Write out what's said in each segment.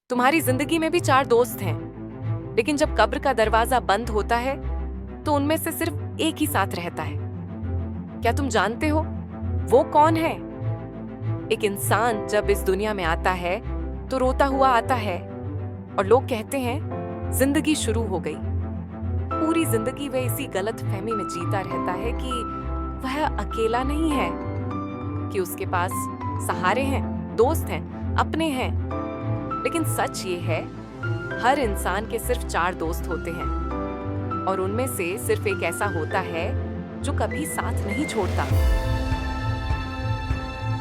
तुम्हारी जिंदगी में भी 4 दोस्त हैं, लेकिन जब कब्र का दरवाजा बंद होता है तो उनमें से सिर्फ एक ही साथ रहता है। क्या तुम जानते हो वो कौन है? एक इंसान जब इस दुनिया में आता है तो रोता हुआ आता है और लोग कहते हैं जिंदगी शुरू हो गई। पूरी जिंदगी वह इसी गलत फहमी में जीता रहता है कि वह अकेला नहीं है, कि उसके पास सहारे हैं, दोस्त हैं, अपने हैं। लेकिन सच ये है, हर इंसान के सिर्फ 4 दोस्त होते हैं और उनमें से सिर्फ एक ऐसा होता है जो कभी साथ नहीं छोड़ता।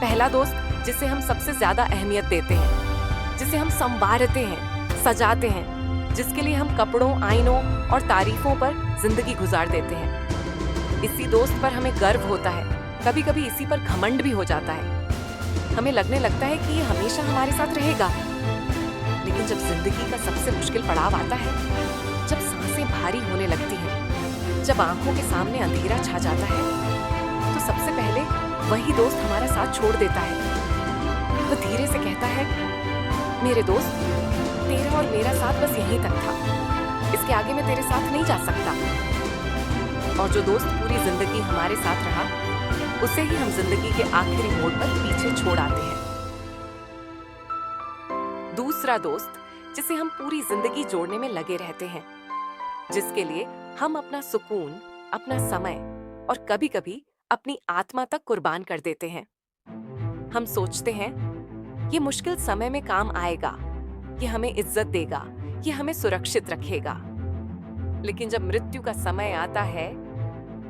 पहला दोस्त जिसे हम सबसे ज्यादा अहमियत देते हैं, जिसे हम संवारते हैं, सजाते हैं, जिसके लिए हम कपड़ों, आईनों और तारीफों पर जिंदगी गुजार देते हैं। इसी दोस्त पर हमें गर्व होता है, कभी कभी इसी पर घमंड भी हो जाता है। हमें लगने लगता है कि ये हमेशा हमारे साथ रहेगा। लेकिन जब जिंदगी का सबसे मुश्किल पड़ाव आता है, जब सांसें भारी होने लगती हैं, जब आंखों के सामने अंधेरा छा जाता है, तो सबसे पहले वही दोस्त हमारा साथ छोड़ देता है। वो धीरे से कहता है, मेरे दोस्त, तेरा और मेरा साथ बस यहीं तक था, इसके आगे मैं तेरे साथ नहीं जा सकता। और जो दोस्त पूरी जिंदगी हमारे साथ रहा, उसे ही हम जिंदगी के आखिरी मोड़ पर पीछे छोड़ आते हैं। दूसरा दोस्त जिसे हम पूरी जिंदगी जोड़ने में लगे रहते हैं, जिसके लिए हम अपना सुकून, अपना समय और कभी-कभी अपनी आत्मा तक कुर्बान कर देते हैं। हम सोचते हैं ये मुश्किल समय में काम आएगा, ये हमें इज्जत देगा, ये हमें सुरक्षित रखेगा। लेकिन जब मृत्यु का समय आता है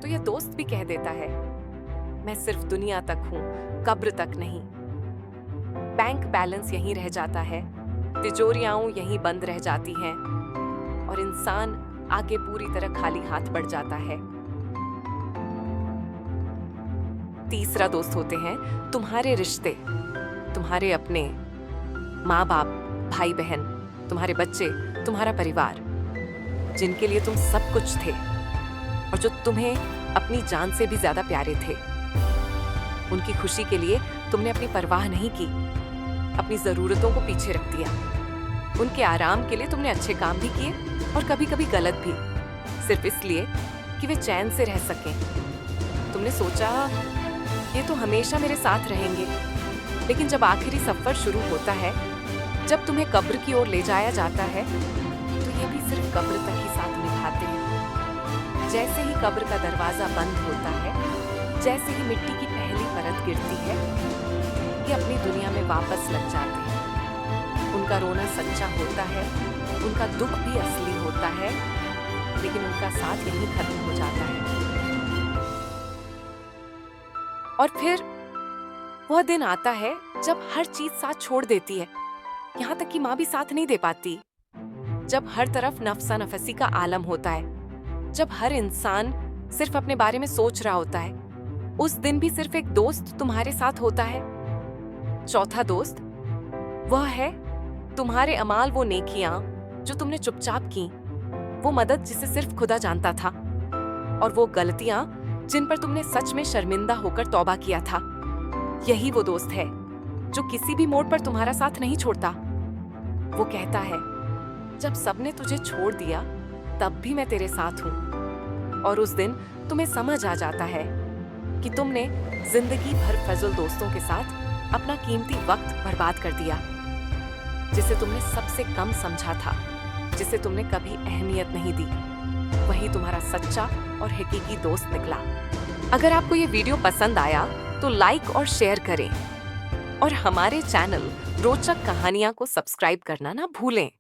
तो यह दोस्त भी कह देता है, मैं सिर्फ दुनिया तक हूं, कब्र तक नहीं। बैंक बैलेंस यहीं रह जाता है, तिजोरियां यहीं बंद रह जाती हैं और इंसान आगे पूरी तरह खाली हाथ बढ़ जाता है। तीसरा दोस्त होते हैं तुम्हारे रिश्ते, तुम्हारे अपने माँ बाप, भाई बहन, तुम्हारे बच्चे, तुम्हारा परिवार, जिनके लिए तुम सब कुछ थे और जो तुम्हें अपनी जान से भी ज्यादा प्यारे थे। उनकी खुशी के लिए तुमने अपनी परवाह नहीं की, अपनी जरूरतों को पीछे रख दिया। उनके आराम के लिए तुमने अच्छे काम भी किए और कभी-कभी गलत भी, सिर्फ इसलिए कि वे चैन से रह सकें। तुमने सोचा ये तो हमेशा मेरे साथ रहेंगे, लेकिन जब आखिरी सफर शुरू होता है, जब तुम्हें कब्र की ओर ले जाया जाता है, तो ये भी सिर्फ कब्र तक ही साथ निभाते हैं। जैसे ही कब्र का दरवाजा बंद होता है, जैसे ही मिट्टी की पहली परत गिरती है, ये अपनी दुनिया में वापस लग जाते हैं। उनका रोना सच्चा होता है, उनका दुख भी असली होता है, लेकिन उनका साथ यहीं खत्म हो जाता है। और फिर वह दिन आता है जब हर चीज साथ छोड़ देती है, यहाँ तक कि माँ भी साथ नहीं दे पाती। जब हर तरफ नफसा नफसी का आलम होता है, जब हर इंसान सिर्फ अपने बारे में सोच रहा होता है, उस दिन भी सिर्फ एक दोस्त तुम्हारे साथ होता है। चौथा दोस्त वह है तुम्हारे अमाल, वो नेकियां जो तुमने चुपचाप की, वो मदद जिसे सिर्फ खुदा जानता था, और वो गलतियां जिन पर तुमने सच में शर्मिंदा होकर तौबा किया था। यही वो दोस्त है जो किसी भी मोड़ पर तुम्हारा साथ नहीं छोड़ता। वो कहता है, जब सबने तुझे छोड़ दिया तब भी मैं तेरे साथ हूं। और उस दिन तुम्हें समझ आ जाता है कि तुमने जिंदगी भर फजल दोस्तों के साथ अपना कीमती वक्त बर्बाद कर दिया। जिसे तुमने सबसे कम समझा था, जिसे तुमने कभी अहमियत नहीं दी, वही तुम्हारा सच्चा और हकीकी दोस्त निकला। अगर आपको ये वीडियो पसंद आया तो लाइक और शेयर करें और हमारे चैनल रोचक कहानियां को सब्सक्राइब करना ना भूलें।